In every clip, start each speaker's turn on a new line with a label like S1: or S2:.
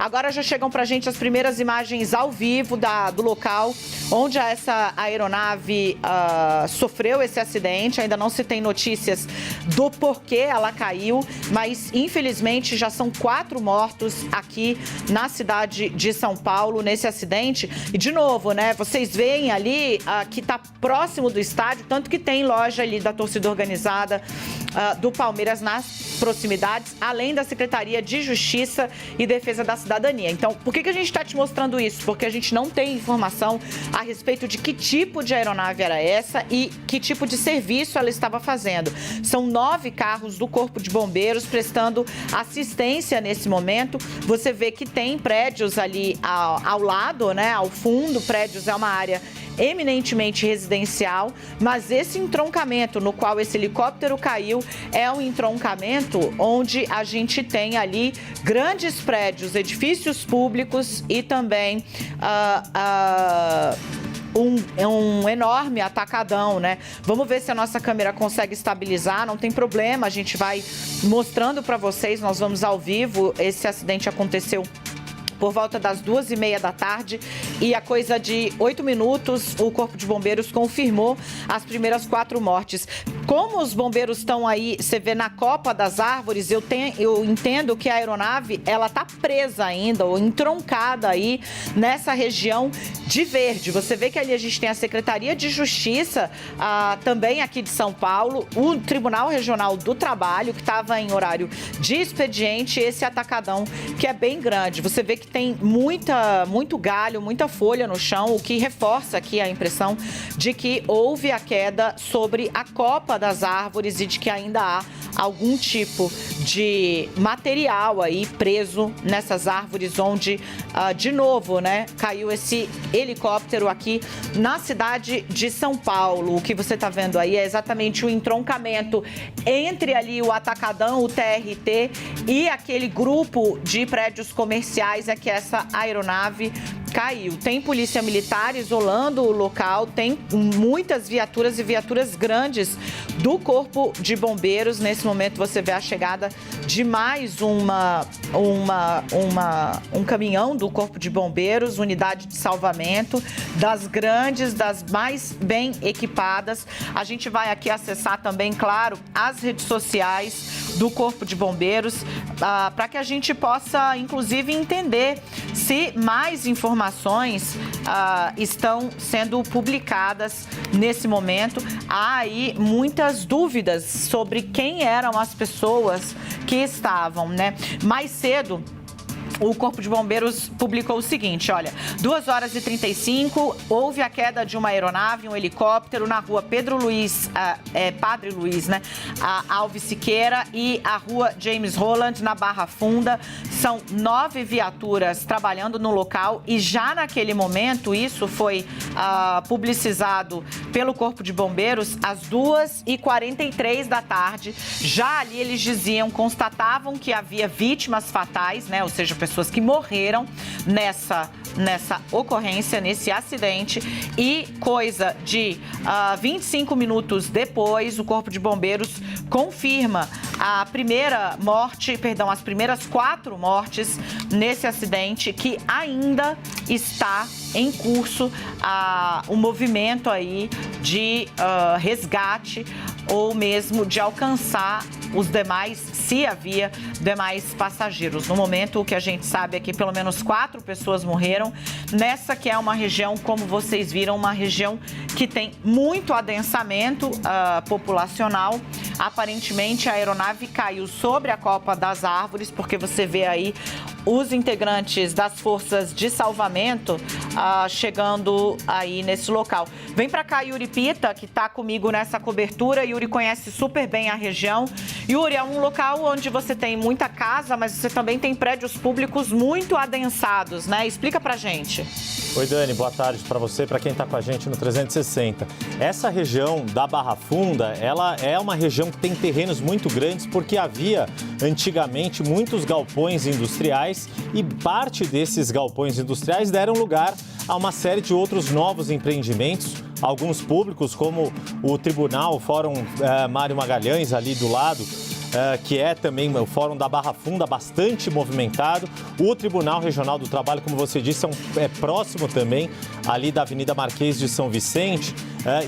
S1: Agora já chegam para a gente as primeiras imagens ao vivo do local onde essa aeronave sofreu esse acidente. Ainda não se tem notícias do porquê ela caiu, mas infelizmente já são 4 mortos aqui na cidade de São Paulo nesse acidente. E de novo, né, vocês veem ali que está próximo do estádio, tanto que tem loja ali da torcida organizada do Palmeiras nas proximidades, além da Secretaria de Justiça e Defesa da Cidadania. Então, por que a gente está te mostrando isso? Porque a gente não tem informação a respeito de que tipo de aeronave era essa e que tipo de serviço ela estava fazendo. São 9 carros do Corpo de Bombeiros prestando assistência nesse momento. Você vê que tem prédios ali ao lado, né? Ao fundo, prédios é uma área eminentemente residencial, mas esse entroncamento no qual esse helicóptero caiu é um entroncamento onde a gente tem ali grandes prédios, edifícios públicos e também um enorme atacadão, né? Vamos ver se a nossa câmera consegue estabilizar, não tem problema, a gente vai mostrando para vocês, nós vamos ao vivo. Esse acidente aconteceu por volta das 2h30 da tarde e a coisa de 8 minutos o Corpo de Bombeiros confirmou as primeiras 4 mortes. Como os bombeiros estão aí, você vê na copa das árvores, eu entendo que a aeronave, ela tá presa ainda, ou entroncada aí nessa região de verde. Você vê que ali a gente tem a Secretaria de Justiça, também aqui de São Paulo, o Tribunal Regional do Trabalho, que estava em horário de expediente, esse atacadão que é bem grande. Você vê que tem muito galho, muita folha no chão, o que reforça aqui a impressão de que houve a queda sobre a copa das árvores e de que ainda há algum tipo de material aí preso nessas árvores onde, de novo, né, caiu esse helicóptero aqui na cidade de São Paulo. O que você está vendo aí é exatamente o entroncamento entre ali o atacadão, o TRT e aquele grupo de prédios comerciais que essa aeronave caiu. Tem polícia militar isolando o local, tem muitas viaturas e viaturas grandes do Corpo de Bombeiros. Nesse momento você vê a chegada de mais um caminhão do Corpo de Bombeiros, unidade de salvamento, das grandes, das mais bem equipadas. A gente vai aqui acessar também, claro, as redes sociais do Corpo de Bombeiros, para que a gente possa, inclusive, entender se mais informações estão sendo publicadas nesse momento. Há aí muitas dúvidas sobre quem eram as pessoas que estavam, né? Mais cedo, o Corpo de Bombeiros publicou o seguinte, olha, 2h35, houve a queda de uma aeronave, um helicóptero na rua Padre Luiz, né? Alves Siqueira e a rua James Holland, na Barra Funda. São 9 viaturas trabalhando no local e já naquele momento, isso foi publicizado pelo Corpo de Bombeiros às 2h43 da tarde. Já ali eles constatavam que havia vítimas fatais, né? Ou seja, pessoas que morreram nessa ocorrência, nesse acidente, e coisa de 25 minutos depois, o Corpo de Bombeiros confirma as primeiras 4 mortes nesse acidente, que ainda está em curso o movimento aí de resgate ou mesmo de alcançar os demais, se havia demais passageiros. No momento, o que a gente sabe é que pelo menos 4 pessoas morreram nessa que é uma região, como vocês viram, uma região que tem muito adensamento populacional. Aparentemente, a aeronave caiu sobre a copa das árvores, porque você vê aí os integrantes das forças de salvamento chegando aí nesse local. Vem para cá, Yuri Pita, que está comigo nessa cobertura. Yuri conhece super bem a região. Yuri, é um local onde você tem muita casa, mas você também tem prédios públicos muito adensados, né? Explica pra gente.
S2: Oi, Dani, boa tarde para você, para quem está com a gente no 360. Essa região da Barra Funda, ela é uma região que tem terrenos muito grandes porque havia antigamente muitos galpões industriais e parte desses galpões industriais deram lugar a uma série de outros novos empreendimentos, alguns públicos como o Tribunal, o Fórum Mário Magalhães ali do lado, que é também o Fórum da Barra Funda, bastante movimentado. O Tribunal Regional do Trabalho, como você disse, é próximo também ali da Avenida Marquês de São Vicente.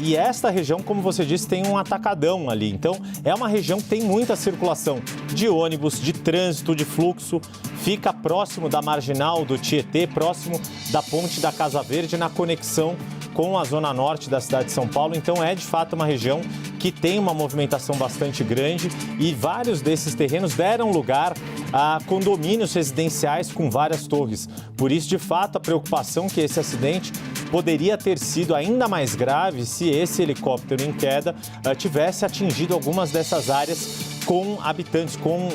S2: E esta região, como você disse, tem um atacadão ali. Então, é uma região que tem muita circulação de ônibus, de trânsito, de fluxo. Fica próximo da Marginal do Tietê, próximo da Ponte da Casa Verde, na conexão com a zona norte da cidade de São Paulo. Então, é de fato uma região que tem uma movimentação bastante grande e vários desses terrenos deram lugar a condomínios residenciais com várias torres. Por isso, de fato, a preocupação que esse acidente poderia ter sido ainda mais grave se esse helicóptero em queda tivesse atingido algumas dessas áreas com habitantes, com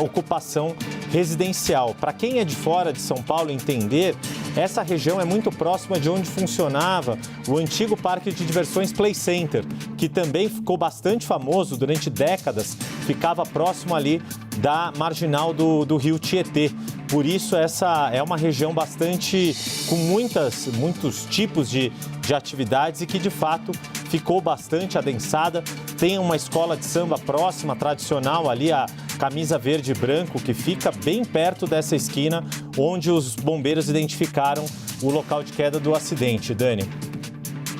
S2: ocupação residencial. Para quem é de fora de São Paulo entender, essa região é muito próxima de onde funcionava o antigo parque de diversões Play Center, que também ficou bastante famoso durante décadas, ficava próximo ali da marginal do rio Tietê. Por isso, essa é uma região bastante com muitos tipos de atividades e que, de fato, ficou bastante adensada. Tem uma escola de samba próxima, tradicional, ali, a Camisa Verde e Branco, que fica bem perto dessa esquina onde os bombeiros identificaram o local de queda do acidente. Dani.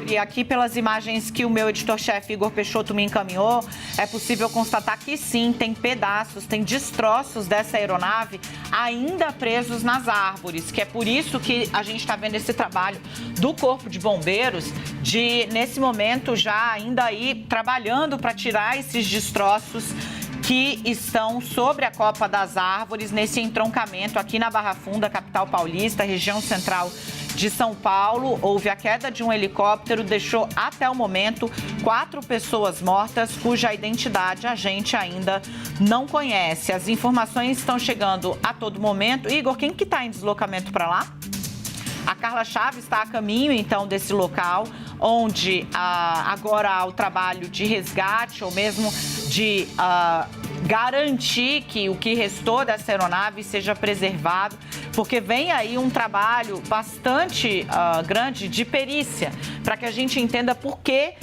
S1: E aqui, pelas imagens que o meu editor-chefe Igor Peixoto me encaminhou, é possível constatar que sim, tem pedaços, tem destroços dessa aeronave ainda presos nas árvores, que é por isso que a gente está vendo esse trabalho do Corpo de Bombeiros, nesse momento, já ainda aí trabalhando para tirar esses destroços que estão sobre a copa das árvores, nesse entroncamento aqui na Barra Funda, capital paulista, região central de São Paulo. Houve a queda de um helicóptero, deixou até o momento 4 pessoas mortas, cuja identidade a gente ainda não conhece. As informações estão chegando a todo momento. Igor, quem que está em deslocamento para lá? A Carla Chaves está a caminho, então, desse local, onde agora há o trabalho de resgate, ou mesmo de garantir que o que restou dessa aeronave seja preservado, porque vem aí um trabalho bastante grande de perícia, para que a gente entenda por que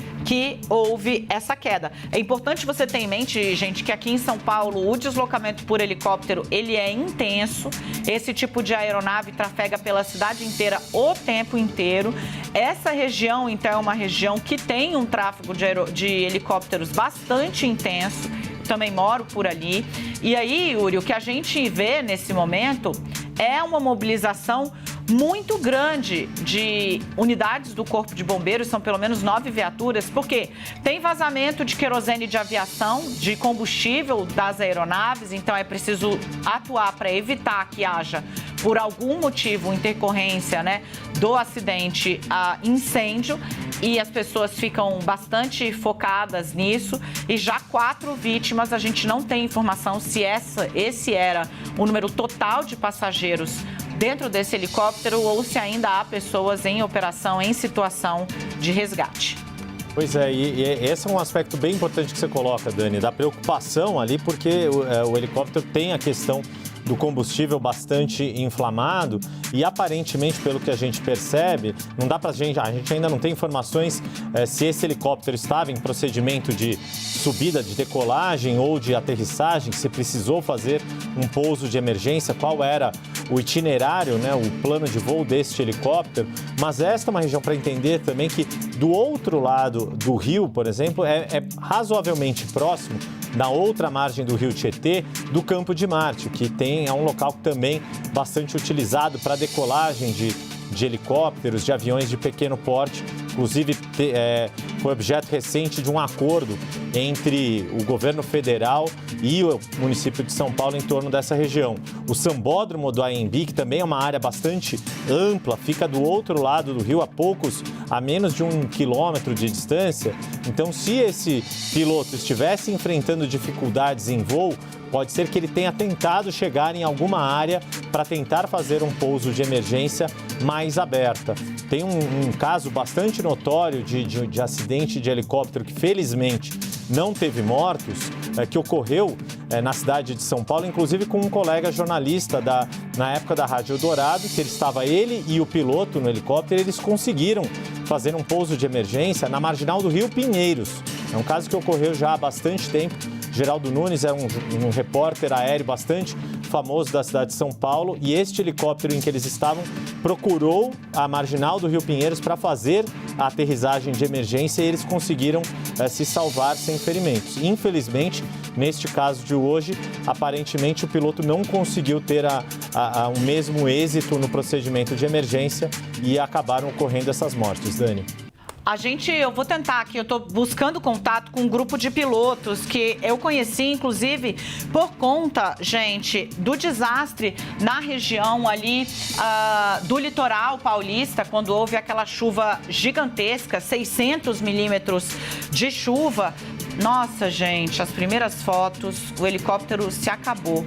S1: houve essa queda. É importante você ter em mente, gente, que aqui em São Paulo o deslocamento por helicóptero, ele é intenso. Esse tipo de aeronave trafega pela cidade inteira o tempo inteiro. Essa região, então, é uma região que tem um tráfego de helicópteros bastante intenso. Também moro por ali. E aí, Yuri, o que a gente vê nesse momento é uma mobilização muito grande de unidades do Corpo de Bombeiros, são pelo menos 9 viaturas, porque tem vazamento de querosene de aviação, de combustível das aeronaves, então é preciso atuar para evitar que haja, por algum motivo, intercorrência, do acidente a incêndio, e as pessoas ficam bastante focadas nisso. E já 4 vítimas, a gente não tem informação se esse era o número total de passageiros dentro desse helicóptero ou se ainda há pessoas em operação, em situação de resgate.
S2: Pois é, e esse é um aspecto bem importante que você coloca, Dani, da preocupação ali, porque o helicóptero tem a questão do combustível bastante inflamado e aparentemente, pelo que a gente percebe, não dá pra gente, a gente ainda não tem informações se esse helicóptero estava em procedimento de subida, de decolagem ou de aterrissagem, se precisou fazer um pouso de emergência, qual era o itinerário, o plano de voo deste helicóptero, mas esta é uma região para entender também que do outro lado do rio, por exemplo, é razoavelmente próximo, na outra margem do rio Tietê, do Campo de Marte, que é um local também bastante utilizado para decolagem de helicópteros, de aviões de pequeno porte. Inclusive, foi objeto recente de um acordo entre o governo federal e o município de São Paulo em torno dessa região. O sambódromo do AMB, que também é uma área bastante ampla, fica do outro lado do rio, a menos de 1 quilômetro de distância. Então, se esse piloto estivesse enfrentando dificuldades em voo, pode ser que ele tenha tentado chegar em alguma área para tentar fazer um pouso de emergência mais aberta. Tem um caso bastante notório de acidente de helicóptero que, felizmente, não teve mortos, que ocorreu na cidade de São Paulo, inclusive com um colega jornalista na época da Rádio Eldorado, que ele e o piloto no helicóptero, eles conseguiram fazer um pouso de emergência na marginal do Rio Pinheiros. É um caso que ocorreu já há bastante tempo, Geraldo Nunes é um repórter aéreo bastante famoso da cidade de São Paulo e este helicóptero em que eles estavam procurou a marginal do Rio Pinheiros para fazer a aterrissagem de emergência e eles conseguiram se salvar sem ferimentos. Infelizmente, neste caso de hoje, aparentemente o piloto não conseguiu ter o mesmo êxito no procedimento de emergência e acabaram ocorrendo essas mortes, Dani.
S1: Eu vou tentar aqui, eu estou buscando contato com um grupo de pilotos que eu conheci, inclusive, por conta, gente, do desastre na região ali do litoral paulista, quando houve aquela chuva gigantesca, 600 milímetros de chuva. Nossa, gente, as primeiras fotos, o helicóptero se acabou.